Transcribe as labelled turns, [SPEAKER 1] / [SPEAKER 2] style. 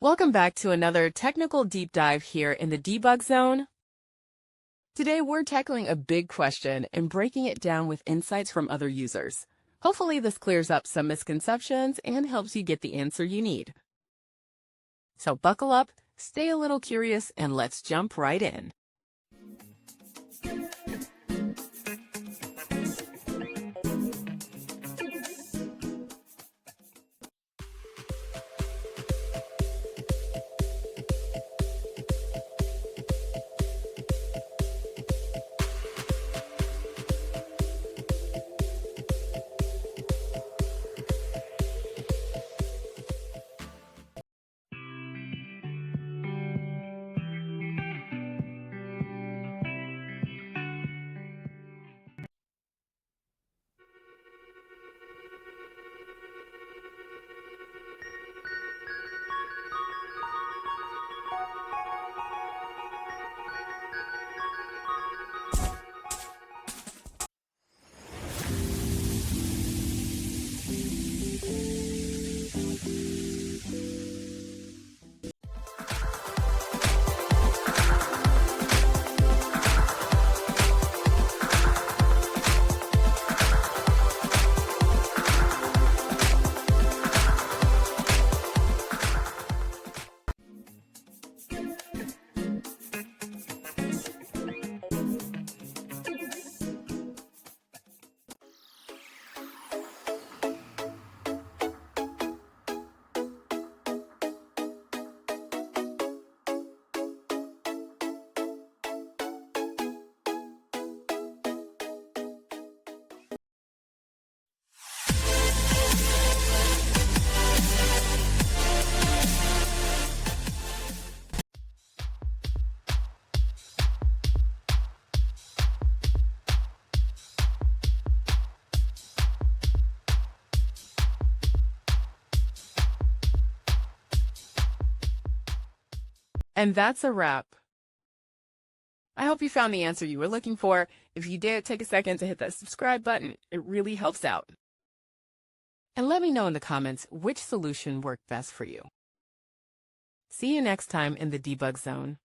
[SPEAKER 1] Welcome back to another technical deep dive here in the debug zone. Today we're tackling a big question and breaking it down with insights from other users. Hopefully this clears up some misconceptions and helps you get the answer you need. So buckle up, stay a little curious, and let's jump right in. And that's a wrap. I hope you found the answer you were looking for. If you did, take a second to hit that subscribe button. It really helps out. And let me know in the comments which solution worked best for you. See you next time in the debug zone.